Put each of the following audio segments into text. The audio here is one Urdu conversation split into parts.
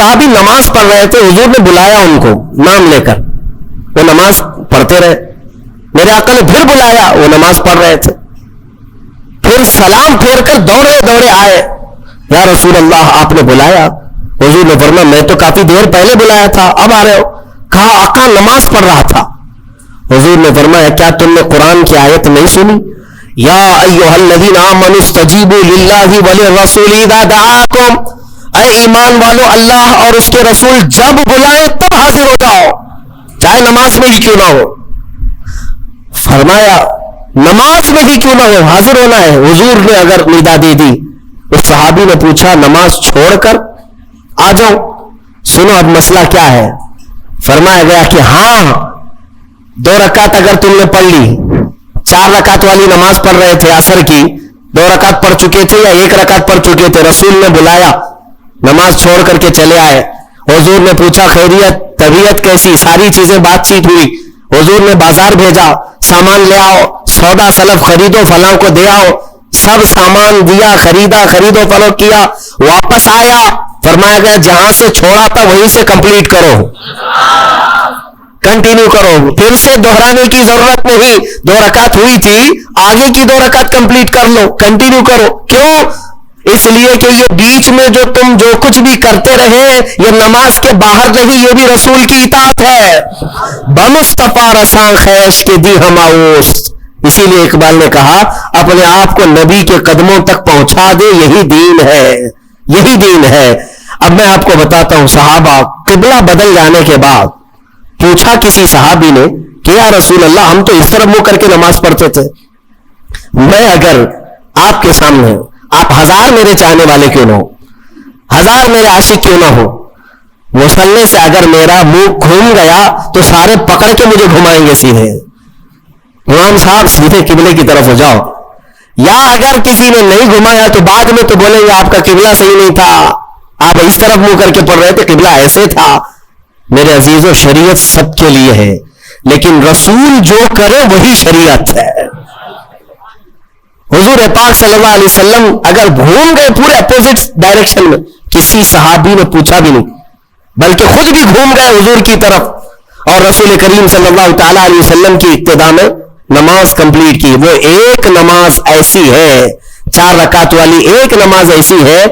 صحابی نماز پڑھ رہے تھے, حضور نے بلایا ان کو نام لے کر, وہ نماز پڑھتے رہے. میرے آقا نے پھر بلایا, وہ نماز پڑھ رہے تھے. پھر سلام پھیر کر دوڑے دوڑے آئے, یا رسول اللہ آپ نے بلایا. حضور نے فرمایا میں تو کافی دیر پہلے بلایا تھا, اب آ رہے ہو. کہا آقا نماز پڑھ رہا تھا. حضور نے فرمایا کیا تم نے قرآن کی آیت نہیں سنی؟ یا ایھا الذین آمنوا استجیبوا للہ وللرسول اذا دعاکم, اے ایمان والو اللہ اور اس کے رسول جب بلائیں تب حاضر ہو جاؤ, چاہے نماز میں ہی کیوں نہ ہو. فرمایا نماز میں ہی کیوں نہ ہو, حاضر ہونا ہے. حضور نے اگر ندا دے دی. اس صحابی نے پوچھا نماز چھوڑ کر آ جاؤ؟ سنو اب مسئلہ کیا ہے. فرمایا گیا کہ ہاں 2 رکعت اگر تم نے پڑھ لی, 4 رکعت والی نماز پڑھ رہے تھے عصر کی, 2 رکعت پڑھ چکے تھے یا 1 رکعت پڑھ چکے تھے, رسول نے بلایا, نماز چھوڑ کر کے چلے آئے. حضور نے پوچھا خیریت, طبیعت کیسی, ساری چیزیں بات چیت ہوئی. حضور نے بازار بھیجا, سامان لے آؤ, سودا سلف خریدو, فلاں کو دے آؤ. سب سامان دیا, خریدا, خرید و فروخت کیا. واپس آیا, فرمایا گیا جہاں سے چھوڑا تھا وہیں سے کمپلیٹ کرو, کنٹینیو کرو. پھر سے دہرانے کی ضرورت نہیں, 2 رکعت ہوئی تھی, آگے کی 2 رکعت کمپلیٹ کر لو, کنٹینیو کرو. کیوں؟ اس لیے کہ یہ بیچ میں جو تم جو کچھ بھی کرتے رہے یہ نماز کے باہر نہیں, یہ بھی رسول کی اطاعت ہے. بمصطفیٰ رساں خیش کے دی ہم آؤست. اسی لیے اقبال نے کہا اپنے آپ کو نبی کے قدموں تک پہنچا دے, یہی دین ہے, یہی دین ہے. اب میں آپ کو بتاتا ہوں, صحابہ قبلہ بدل جانے کے بعد پوچھا کسی صحابی نے کہ یا رسول اللہ ہم تو اس طرف منہ کر کے نماز پڑھتے تھے, میں اگر آپ کے سامنے, آپ 1000 میرے چاہنے والے کیوں نہ ہو, 1000 میرے عاشق کیوں نہ ہو, مصلی سے اگر میرا منہ گھوم گیا تو سارے پکڑ کے مجھے گھمائیں گے سیدھے, امام صاحب سیدھے قبلے کی طرف ہو جاؤ. یا اگر کسی نے نہیں گھمایا تو بعد میں تو بولیں گے آپ کا قبلہ صحیح نہیں تھا, آپ اس طرف منہ کر کے پڑھ رہے تھے, قبلہ ایسے تھا. میرے عزیزو شریعت سب کے لیے ہے, لیکن رسول جو کرے وہی شریعت ہے. حضور پاک صلی اللہ علیہ وسلم اگر گھوم گئے پورے اپوزٹ ڈائریکشن میں, کسی صحابی نے پوچھا بھی نہیں, بلکہ خود بھی گھوم گئے حضور کی طرف, اور رسول کریم صلی اللہ تعالی علیہ وسلم کی ابتدا میں نماز کمپلیٹ کی. وہ ایک نماز ایسی ہے, 4 رکعت والی ایک نماز ایسی ہے,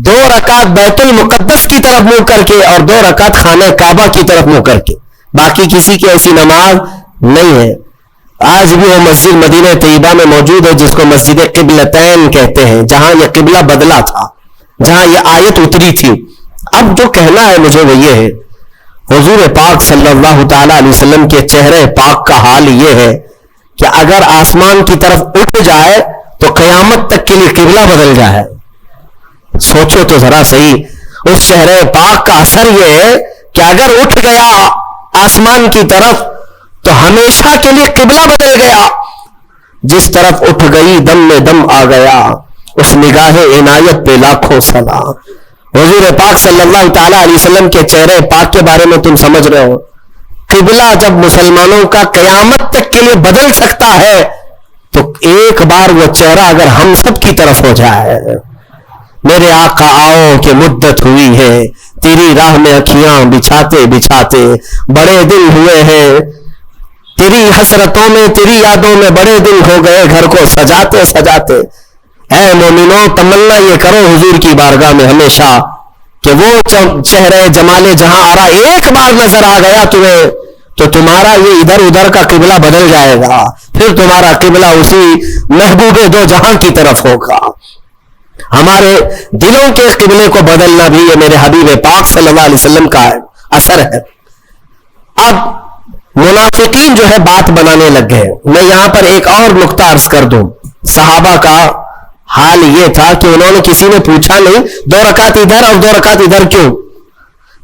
2 رکعت بیت المقدس کی طرف منہ کر کے اور 2 رکعت خانہ کعبہ کی طرف منہ کر کے. باقی کسی کی ایسی نماز نہیں ہے. آج بھی وہ مسجد مدینہ طیبہ میں موجود ہے جس کو مسجد قبلتین کہتے ہیں, جہاں یہ قبلہ بدلا تھا, جہاں یہ آیت اتری تھی. اب جو کہنا ہے مجھے وہ یہ ہے, حضور پاک صلی اللہ تعالی علیہ وسلم کے چہرے پاک کا حال یہ ہے کہ اگر آسمان کی طرف اٹھ جائے تو قیامت تک کے لیے قبلہ بدل جائے. سوچو تو ذرا صحیح, اس چہرے پاک کا اثر یہ ہے کہ اگر اٹھ گیا آسمان کی طرف تو ہمیشہ کے لیے قبلہ بدل گیا. جس طرف اٹھ گئی دم میں دم آ گیا, اس نگاہ عنایت پہ لاکھوں سلام. حضور پاک صلی اللہ تعالی علیہ وسلم کے چہرے پاک کے بارے میں تم سمجھ رہے ہو, قبلہ جب مسلمانوں کا قیامت تک کے لیے بدل سکتا ہے تو ایک بار وہ چہرہ اگر ہم سب کی طرف ہو جائے. میرے آقا آؤ کہ مدت ہوئی ہے, تیری راہ میں اکھیاں بچھاتے بچھاتے بڑے دن ہوئے ہیں, تیری حسرتوں میں تیری یادوں میں بڑے دن ہو گئے گھر کو سجاتے سجاتے. اے مومنوں تمنا یہ کرو حضور کی بارگاہ میں ہمیشہ کہ وہ چہرے جمال جہاں آرا ایک بار نظر آ گیا تمہیں تو تمہارا یہ ادھر ادھر کا قبلہ بدل جائے گا, پھر تمہارا قبلہ اسی محبوب دو جہاں کی طرف ہوگا. ہمارے دلوں کے قبلے کو بدلنا بھی یہ میرے حبیب پاک صلی اللہ علیہ وسلم کا اثر ہے. اب منافقین جو ہے بات بنانے لگ گئے. میں یہاں پر ایک اور نقطہ عرض کر دوں. صحابہ کا حال یہ تھا کہ انہوں نے کسی نے پوچھا نہیں 2 رکعت ادھر اور 2 رکعت ادھر کیوں,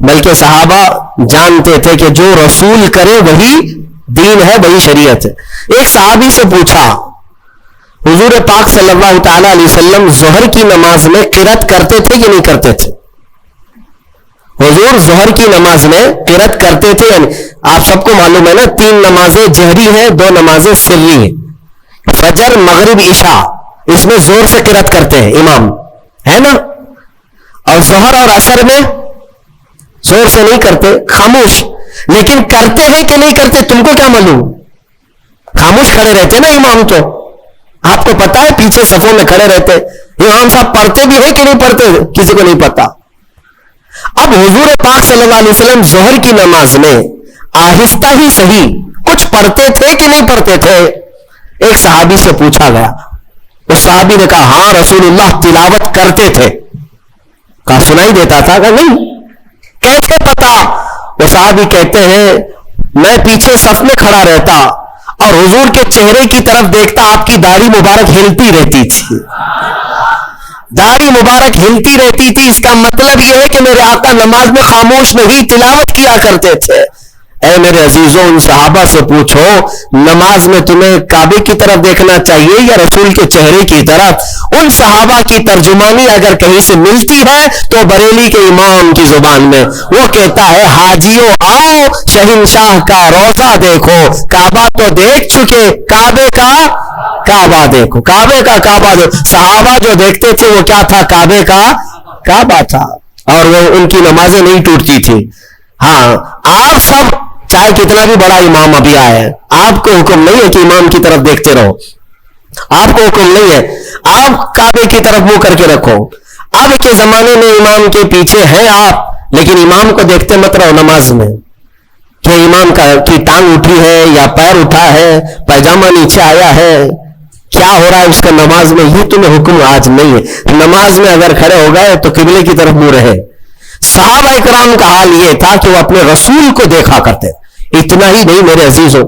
بلکہ صحابہ جانتے تھے کہ جو رسول کرے وہی دین ہے, وہی شریعت ہے. ایک صحابی سے پوچھا حضور پاک صلی اللہ تعالی علیہ وسلم ظہر کی نماز میں قرات کرتے تھے یا نہیں کرتے تھے؟ حضور ظہر کی نماز میں قرات کرتے تھے. آپ سب کو معلوم ہے نا 3 نمازیں جہری ہیں, 2 نمازیں سری ہیں. فجر مغرب عشاء اس میں زور سے قرات کرتے ہیں امام, ہے نا. اور ظہر اور عصر میں زور سے نہیں کرتے، خاموش، لیکن کرتے ہیں کہ نہیں کرتے تم کو کیا معلوم؟ خاموش کھڑے رہتے نا امام، تو آپ کو پتا ہے پیچھے صفوں میں کھڑے رہتے امام صاحب پڑھتے بھی ہیں کہ نہیں پڑھتے، کسی کو نہیں پتا۔ اب حضور پاک صلی اللہ علیہ وسلم ظہر کی نماز میں آہستہ ہی صحیح کچھ پڑھتے تھے کہ نہیں پڑھتے تھے؟ ایک صحابی سے پوچھا گیا، اس صحابی نے کہا ہاں رسول اللہ تلاوت کرتے تھے۔ کہا سنائی دیتا تھا؟ کہ نہیں۔ کیسے پتا؟ وہ صحابی کہتے ہیں میں پیچھے صف میں کھڑا رہتا اور حضور کے چہرے کی طرف دیکھتا، آپ کی داڑھی مبارک ہلتی رہتی تھی، داڑھی مبارک ہلتی رہتی تھی۔ اس کا مطلب یہ ہے کہ میرے آقا نماز میں خاموش نہیں تلاوت کیا کرتے تھے۔ اے میرے عزیزوں، ان صحابہ سے پوچھو نماز میں تمہیں کعبے کی طرف دیکھنا چاہیے یا رسول کے چہرے کی طرف؟ ان صحابہ کی ترجمانی اگر کہیں سے ملتی ہے تو بریلی کے امام کی زبان میں وہ کہتا ہے حاجیوں آؤ شہنشاہ کا روضہ دیکھو، کعبہ تو دیکھ چکے، کعبے کا کعبہ دیکھو، کعبے کا کعبہ دیکھو۔ صحابہ جو دیکھتے تھے وہ کیا تھا؟ کعبے کا کعبہ تھا، اور وہ ان کی نمازیں نہیں ٹوٹتی تھی۔ ہاں آپ سب چاہے کتنا بھی بڑا امام ابھی آئے، آپ کو حکم نہیں ہے کہ امام کی طرف دیکھتے رہو، آپ کو حکم نہیں ہے، آپ کعبے کی طرف منہ کر کے رکھو۔ اب کے زمانے میں امام کے پیچھے ہیں آپ، لیکن امام کو دیکھتے مت رہو نماز میں کہ امام کی ٹانگ اٹھی ہے یا پیر اٹھا ہے، پائجامہ نیچے آیا ہے، کیا ہو رہا ہے اس کا نماز میں، یہ تمہیں حکم آج نہیں ہے۔ نماز میں اگر کھڑے ہو گئے تو قبلے کی طرف منہ رہے۔ صحابہ اکرام کا حال یہ تھا کہ وہ اپنے رسول کو دیکھا کرتے۔ اتنا ہی نہیں میرے عزیزوں،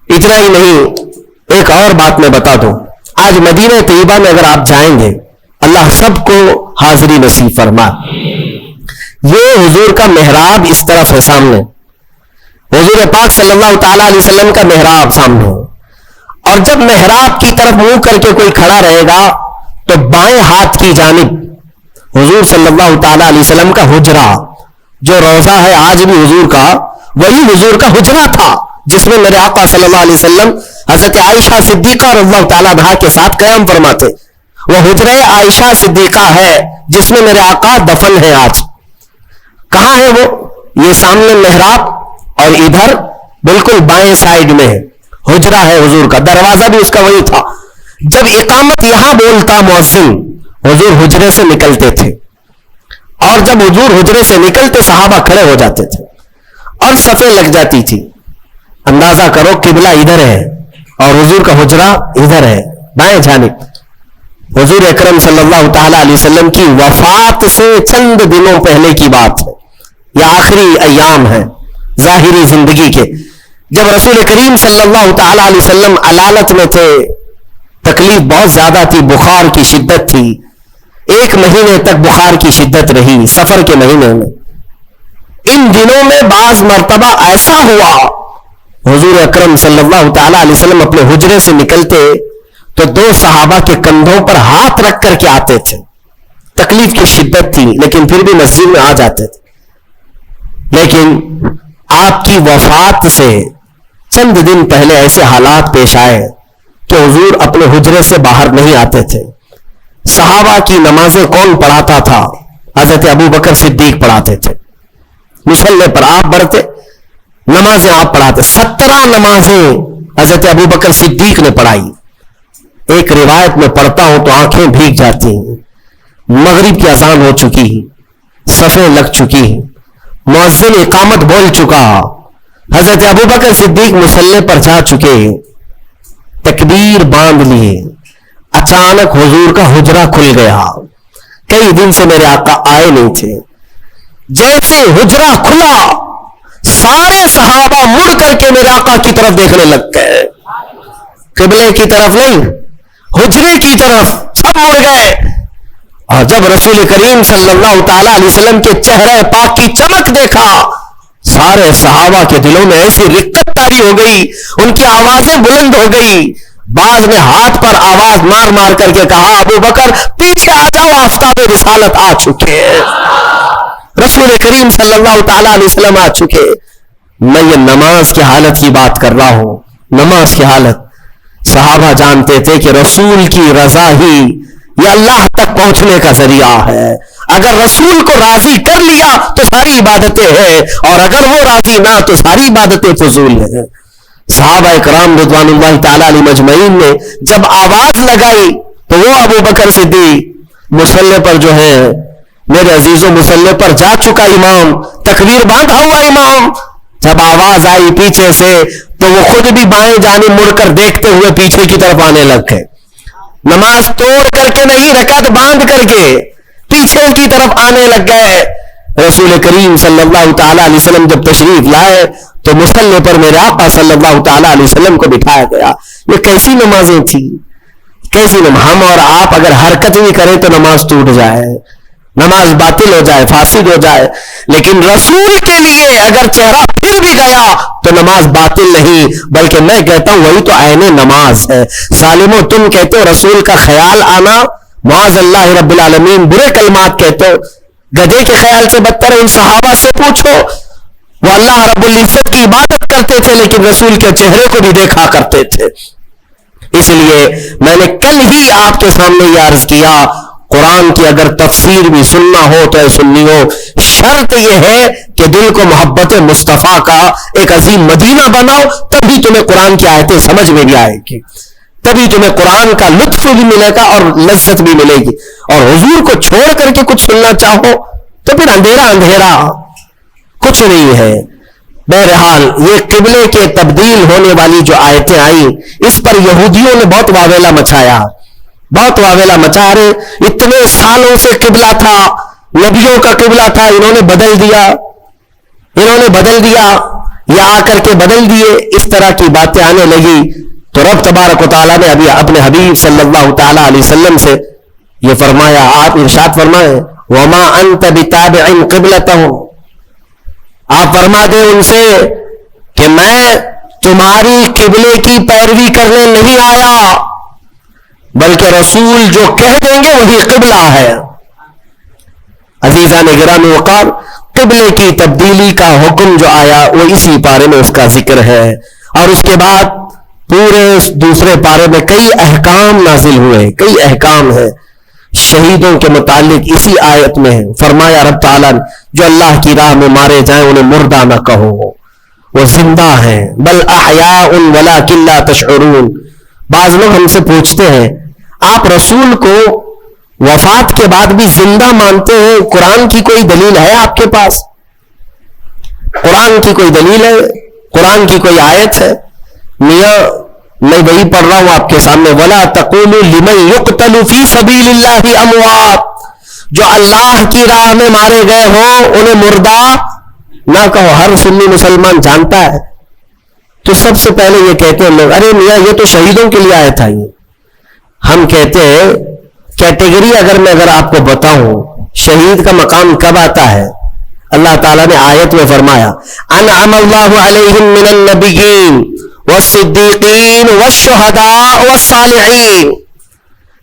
اتنا ہی نہیں، ایک اور بات میں بتا دوں۔ آج مدینہ طیبہ میں اگر آپ جائیں گے، اللہ سب کو حاضری نصیب فرما، یہ حضور کا محراب اس طرف ہے سامنے، حضور پاک صلی اللہ تعالی علیہ وسلم کا محراب سامنے ہے، اور جب محراب کی طرف منہ کر کے کوئی کھڑا رہے گا تو بائیں ہاتھ کی جانب حضور صلی اللہ تعالی علیہ وسلم کا حجرہ، جو روضہ ہے آج بھی حضور کا، وہی حضور کا حجرہ تھا جس میں میرے آقا صلی اللہ علیہ وسلم حضرت عائشہ صدیقہ رضی اللہ تعالیٰ عنہا کے ساتھ قیام فرماتے۔ وہ حجرہ عائشہ صدیقہ ہے جس میں میرے آقا دفن ہے آج۔ کہاں ہے وہ؟ یہ سامنے محراب اور ادھر بالکل بائیں سائیڈ میں ہے، حجرہ ہے حضور کا، دروازہ بھی اس کا وہی تھا۔ جب اقامت یہاں بولتا مؤذن، حضور حجرے سے نکلتے تھے، اور جب حضور حجرے سے نکلتے صحابہ کھڑے ہو جاتے تھے اور صفیں لگ جاتی تھی۔ اندازہ کرو قبلہ ادھر ہے اور حضور کا حجرہ ادھر ہے بائیں جانب۔ حضور اکرم صلی اللہ تعالی علیہ وسلم کی وفات سے چند دنوں پہلے کی بات ہے، یہ آخری ایام ہے ظاہری زندگی کے، جب رسول کریم صلی اللہ تعالی علیہ وسلم علالت میں تھے، تکلیف بہت زیادہ تھی، بخار کی شدت تھی، 1 مہینے تک بخار کی شدت رہی سفر کے مہینے میں۔ ان دنوں میں بعض مرتبہ ایسا ہوا حضور اکرم صلی اللہ تعالی علیہ وسلم اپنے حجرے سے نکلتے تو 2 صحابہ کے کندھوں پر ہاتھ رکھ کر کے آتے تھے، تکلیف کی شدت تھی لیکن پھر بھی مسجد میں آ جاتے تھے۔ لیکن آپ کی وفات سے چند دن پہلے ایسے حالات پیش آئے کہ حضور اپنے حجرے سے باہر نہیں آتے تھے۔ صحابہ کی نمازیں کون پڑھاتا تھا؟ حضرت ابو بکر صدیق پڑھاتے تھے، مصلی پر آپ بڑھتے، نمازیں آپ پڑھاتے۔ 17 نمازیں حضرت ابو بکر صدیق نے پڑھائی۔ ایک روایت میں پڑھتا ہوں تو آنکھیں بھیگ جاتی ہیں، مغرب کی اذان ہو چکی، صفیں لگ چکی، مؤذن اقامت بول چکا، حضرت ابو بکر صدیق مصلی پر جا چکے، تکبیر باندھ لیے، اچانک حضور کا حجرہ کھل گیا۔ کئی دن سے میرے آقا آئے نہیں تھے، جیسے حجرہ کھلا سارے صحابہ مڑ کر کے میرے آقا کی طرف دیکھنے لگ گئے، قبلے کی طرف نہیں، حجرے کی طرف سب مڑ گئے۔ اور جب رسول کریم صلی اللہ تعالی علیہ وسلم کے چہرے پاک کی چمک دیکھا، سارے صحابہ کے دلوں میں ایسی رقت طاری ہو گئی، ان کی آوازیں بلند ہو گئی۔ بعض نے ہاتھ پر آواز مار مار کر کے کہا ابو بکر پیچھے آ جاؤ، آفتاب رسالت آ چکے، رسول کریم صلی اللہ تعالی علیہ وسلم آ چکے۔ میں یہ نماز کی حالت کی بات کر رہا ہوں، نماز کی حالت۔ صحابہ جانتے تھے کہ رسول کی رضا ہی یہ اللہ تک پہنچنے کا ذریعہ ہے. اگر رسول کو راضی کر لیا تو ساری عبادتیں ہیں, اور اگر وہ راضی نہ تو ساری عبادتیں فضول ہیں. صحابہ کرام رضوان اللہ تعالی علیہ مجمعین نے جب آواز لگائی تو وہ ابو بکر صدیق مصلی پر جو ہے میرے عزیزوں مصلی پر جا چکا امام, تکبیر باندھا ہوا امام, جب آواز آئی پیچھے سے تو وہ خود بھی بائیں جانب مڑ کر دیکھتے ہوئے پیچھے کی طرف آنے لگ گئے. نماز توڑ کر کے نہیں, رکعت باندھ کر کے پیچھے کی طرف آنے لگ گئے. رسول کریم صلی اللہ تعالی علیہ وسلم جب تشریف لائے تو مصلی پر میرے آقا صلی اللہ تعالی علیہ وسلم کو بٹھایا گیا. یہ کیسی نمازیں تھی, کیسی نماز. ہم اور آپ اگر حرکت بھی کریں تو نماز ٹوٹ جائے, نماز باطل ہو جائے, فاسد ہو جائے. لیکن رسول کے لیے اگر چہرہ پھر بھی گیا تو نماز باطل نہیں, بلکہ میں کہتا ہوں وہی تو عین نماز ہے. ظالمو, تم کہتے ہو رسول کا خیال آنا معاذ اللہ رب العالمین برے کلمات کہتے ہو, گدھے کے خیال سے بدتر. ان صحابہ سے پوچھو, وہ اللہ رب العزت کی عبادت کرتے تھے لیکن رسول کے چہرے کو بھی دیکھا کرتے تھے. اس لیے میں نے کل ہی آپ کے سامنے یہ عرض کیا, قرآن کی اگر تفسیر بھی سننا ہو تو سننی ہو, شرط یہ ہے کہ دل کو محبت مصطفیٰ کا ایک عظیم مدینہ بناؤ, تبھی تمہیں قرآن کی آیتیں سمجھ میں بھی آئے گی, تبھی تمہیں قرآن کا لطف بھی ملے گا اور لذت بھی ملے گی. اور حضور کو چھوڑ کر کے کچھ سننا چاہو تو پھر اندھیرا اندھیرا, کچھ نہیں ہے. بہرحال یہ قبلے کے تبدیل ہونے والی جو آیتیں آئیں اس پر یہودیوں نے بہت واویلا مچایا, بہت واویلا مچا رہے. اتنے سالوں سے قبلہ تھا, نبیوں کا قبلہ تھا, انہوں نے بدل دیا, انہوں نے بدل دیا, یا آ کر کے بدل دیے. اس طرح کی باتیں آنے لگی تو رب تبارک و تعالیٰ نے ابھی اپنے حبیب صلی اللہ تعالی علیہ وسلم سے یہ فرمایا, آپ ارشاد فرمائیں وما انت بتابع قبلتهم, آپ فرما دیں ان سے کہ میں تمہاری قبلے کی پیروی کرنے نہیں آیا, بلکہ رسول جو کہہ دیں گے وہی قبلہ ہے. عزیزان گرامی وقار, قبلے کی تبدیلی کا حکم جو آیا وہ اسی پارے میں اس کا ذکر ہے, اور اس کے بعد پورے دوسرے پارے میں کئی احکام نازل ہوئے, کئی احکام ہیں شہیدوں کے متعلق اسی آیت میں. فرمایا رب تعالیٰ جو اللہ کی راہ میں مارے جائیں انہیں مردہ نہ کہو, وہ زندہ ہیں, بل احیاء ولکن لا تشعرون. بعض لوگ ہم سے پوچھتے ہیں آپ رسول کو وفات کے بعد بھی زندہ مانتے ہیں, قرآن کی کوئی دلیل ہے آپ کے پاس؟ قرآن کی کوئی دلیل ہے, قرآن کی کوئی آیت ہے؟ میاں میں وہی پڑھ رہا ہوں آپ کے سامنے, ولا تقولوا لمن يقتل في سبيل الله اموات, جو اللہ کی راہ میں مارے گئے ہوں انہیں مردہ نہ کہو. ہر سنی مسلمان جانتا ہے. تو سب سے پہلے یہ کہتے ہیں لوگ, ارے میاں یہ تو شہیدوں کے لیے آیت آئی. ہم کہتے ہیں کیٹیگری اگر آپ کو بتاؤں شہید کا مقام کب آتا ہے, اللہ تعالیٰ نے آیت میں فرمایا انعم اللہ علیہم من النبیین والصدیقین والشہداء والصالحین.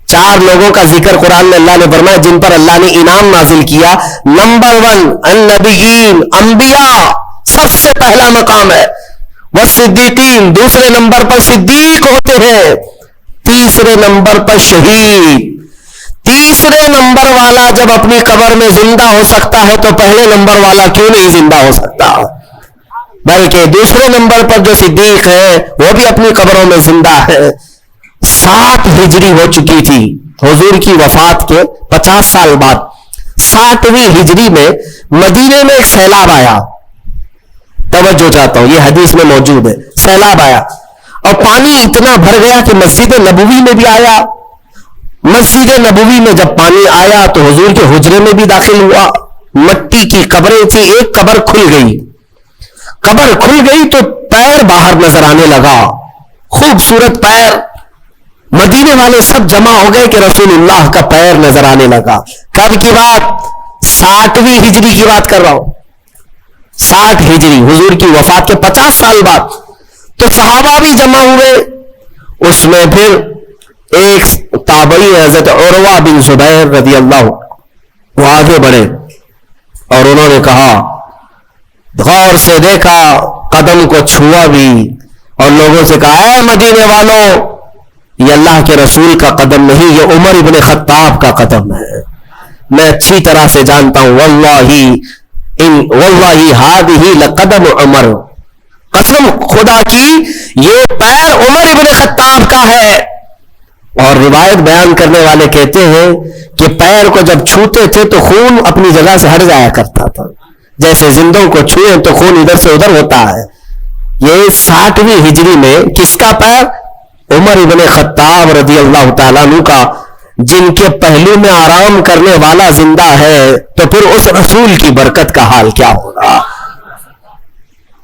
4 لوگوں کا ذکر قرآن میں اللہ نے فرمایا جن پر اللہ نے انعام نازل کیا. نمبر 1 النبیین, انبیاء سب سے پہلا مقام ہے. والصدیقین, دوسرے نمبر پر صدیق ہوتے ہیں. تیسرے نمبر پر شہید. تیسرے نمبر والا جب اپنی قبر میں زندہ ہو سکتا ہے تو پہلے نمبر والا کیوں نہیں زندہ ہو سکتا؟ بلکہ دوسرے نمبر پر جو صدیق ہے وہ بھی اپنی قبروں میں زندہ ہے. 60 ہجری ہو چکی تھی حضور کی وفات کے 50 سال بعد. 60ویں ہجری میں مدینے میں ایک سیلاب آیا. توجہ چاہتا ہوں, یہ حدیث میں موجود ہے. سیلاب آیا اور پانی اتنا بھر گیا کہ مسجد نبوی میں بھی آیا. مسجد نبوی میں جب پانی آیا تو حضور کے حجرے میں بھی داخل ہوا. مٹی کی قبریں تھی, ایک قبر کھل گئی. قبر کھل گئی تو پیر باہر نظر آنے لگا, خوبصورت پیر. مدینے والے سب جمع ہو گئے کہ رسول اللہ کا پیر نظر آنے لگا. کب کی بات؟ 60ویں ہجری کی بات کر رہا ہوں. 60 ہجری حضور کی وفات کے 50 سال بعد. تو صحابہ بھی جمع ہوئے. اس میں پھر ایک تابعی حضرت عروہ بن زبیر رضی اللہ, وہ آگے بڑھے اور انہوں نے کہا, غور سے دیکھا, قدم کو چھوا بھی اور لوگوں سے کہا اے مدینے والوں یہ اللہ کے رسول کا قدم نہیں، یہ عمر ابن خطاب کا قدم ہے. میں اچھی طرح سے جانتا ہوں، واللہ ہذہ لقدم عمر، قسم خدا کی یہ پیر عمر ابن خطاب کا ہے. اور روایت بیان کرنے والے کہتے ہیں کہ پیر کو جب چھوتے تھے تو خون اپنی جگہ سے ہٹ جایا کرتا تھا، جیسے زندوں کو چھوئیں تو خون ادھر سے ادھر ہوتا ہے. یہ 60ویں ہجری میں کس کا پیر؟ عمر ابن خطاب رضی اللہ تعالیٰ عنہ کا، جن کے پہلو میں آرام کرنے والا زندہ ہے تو پھر اس رسول کی برکت کا حال کیا ہوگا.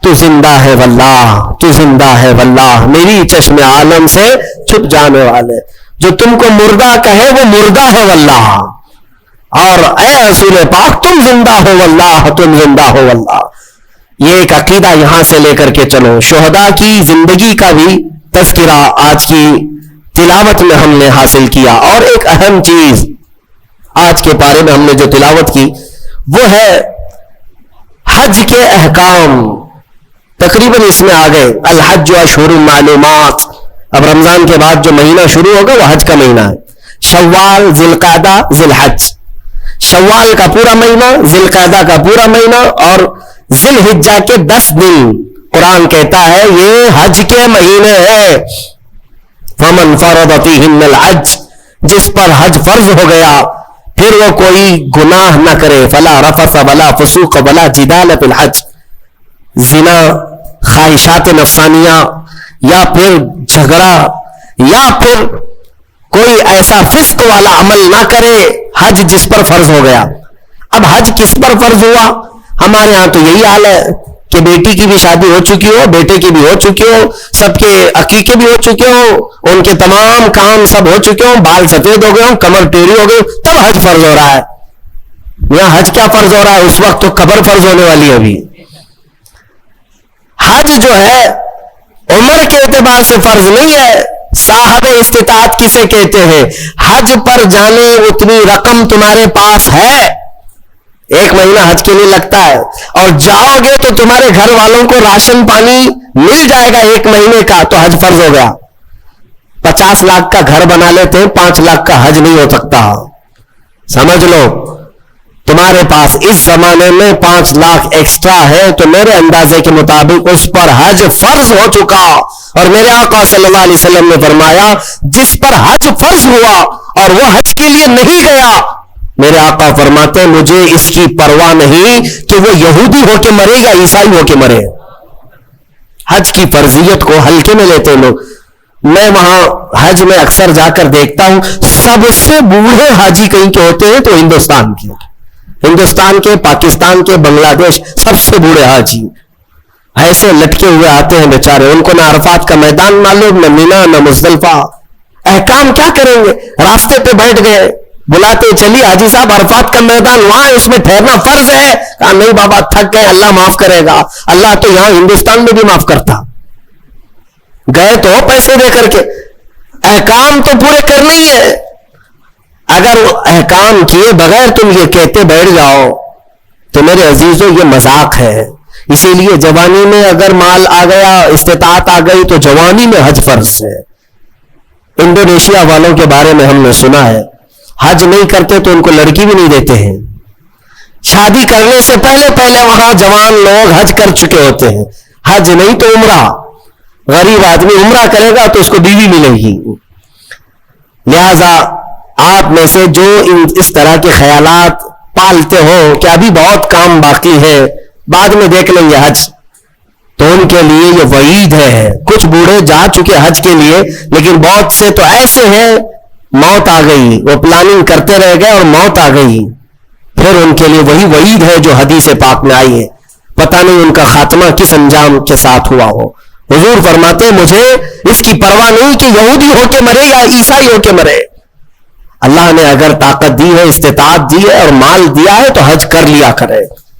تو زندہ ہے واللہ، تو زندہ ہے واللہ، میری چشم عالم سے چھپ جانے والے. جو تم کو مردہ کہے وہ مردہ ہے واللہ، اور اے رسول پاک تم زندہ ہو واللہ، تم زندہ ہو واللہ. یہ ایک عقیدہ یہاں سے لے کر کے چلو. شہداء کی زندگی کا بھی تذکرہ آج کی تلاوت میں ہم نے حاصل کیا. اور ایک اہم چیز آج کے پارے میں ہم نے جو تلاوت کی وہ ہے حج کے احکام. تقریباً اس میں آ گئے الحج اشہر معلومات. اب رمضان کے بعد جو مہینہ شروع ہوگا وہ حج کا مہینہ ہے. شوال، ذی القعدہ، ذی الحج. شوال کا پورا مہینہ، ذی القعدہ کا پورا مہینہ، اور ذی الحجہ کے 10 دن قرآن کہتا ہے یہ حج کے مہینے ہیں. فمن فرض فیہن الحج، جس پر حج فرض ہو گیا پھر وہ کوئی گناہ نہ کرے. فلا رفث ولا فسوق ولا جدال فی الحج. زنا، خواہشات نفسانیہ، یا پھر جھگڑا، یا پھر کوئی ایسا فسق والا عمل نہ کرے حج جس پر فرض ہو گیا. اب حج کس پر فرض ہوا؟ ہمارے ہاں تو یہی حال ہے کہ بیٹی کی بھی شادی ہو چکی ہو، بیٹے کی بھی ہو چکی ہو، سب کے عقیقے بھی ہو چکے ہو، ان کے تمام کام سب ہو چکے ہوں، بال سفید ہو گئے ہوں، کمر ٹیڑھی ہو گئی، تب حج فرض ہو رہا ہے. یہاں حج کیا فرض ہو رہا ہے؟ اس وقت تو قبر فرض ہونے والی ہے. ابھی حج جو ہے عمر کے اعتبار سے فرض نہیں ہے. صاحب استطاعت کسے کہتے ہیں؟ حج پر جانے اتنی رقم تمہارے پاس ہے، 1 مہینہ حج کے لیے لگتا ہے، اور جاؤ گے تو تمہارے گھر والوں کو راشن پانی مل جائے گا 1 مہینے کا، تو حج فرض ہو گیا. 50 لاکھ کا گھر بنا لیتے ہیں، 5 لاکھ کا حج نہیں ہو سکتا. سمجھ لو تمہارے پاس اس زمانے میں 5 لاکھ ایکسٹرا ہے تو میرے اندازے کے مطابق اس پر حج فرض ہو چکا. اور میرے آقا صلی اللہ علیہ وسلم نے فرمایا جس پر حج فرض ہوا اور وہ حج کے لیے نہیں گیا، میرے آقا فرماتے مجھے اس کی پرواہ نہیں کہ وہ یہودی ہو کے مرے یا عیسائی ہو کے مرے. حج کی فرضیت کو ہلکے میں لیتے لوگ. میں وہاں حج میں اکثر جا کر دیکھتا ہوں سب سے بوڑھے حاجی کہیں کے ہوتے ہیں تو ہندوستان کے، پاکستان کے، بنگلہ دیش، سب سے بوڑھے حاجی ایسے لٹکے ہوئے آتے ہیں بیچارے. ان کو نہ عرفات کا میدان معلوم، نہ مینا، نہ مزدلفہ. احکام کیا کریں گے؟ راستے پہ بیٹھ گئے، بلاتے چلیے حاجی صاحب عرفات کا میدان وہاں ہے، اس میں ٹھہرنا فرض ہے. کہا نہیں بابا تھک گئے، اللہ معاف کرے گا. اللہ تو یہاں ہندوستان میں بھی معاف کرتا. گئے تو پیسے دے کر کے. احکام تو پورے کرنے ہی ہے. اگر احکام کیے بغیر تم یہ کہتے بیٹھ جاؤ تو میرے عزیزوں یہ مذاق ہے. اسی لیے جوانی میں اگر مال آ گیا، استطاعت آ گئی تو جوانی میں حج فرض ہے. انڈونیشیا والوں کے بارے میں ہم نے سنا ہے حج نہیں کرتے تو ان کو لڑکی بھی نہیں دیتے ہیں. شادی کرنے سے پہلے وہاں جوان لوگ حج کر چکے ہوتے ہیں. حج نہیں تو عمرہ. غریب آدمی عمرہ کرے گا تو اس کو بیوی ملے گی. لہذا آپ میں سے جو اس طرح کے خیالات پالتے ہو کہ ابھی بہت کام باقی ہے، بعد میں دیکھ لیں گے حج، تو ان کے لیے یہ وعید ہے. کچھ بوڑھے جا چکے حج کے لیے، لیکن بہت سے تو ایسے ہیں موت آ گئی، وہ پلاننگ کرتے رہ گئے اور موت آ گئی. پھر ان کے لیے وہی وعید ہے جو حدیث پاک میں آئی ہے. پتہ نہیں ان کا خاتمہ کس انجام کے ساتھ ہوا ہو. حضور فرماتے مجھے اس کی پرواہ نہیں کہ یہودی ہو کے مرے یا عیسائی ہو کے مرے. اللہ نے اگر طاقت دی ہے، استطاعت دی ہے اور مال دیا ہے تو حج کر لیا کرے.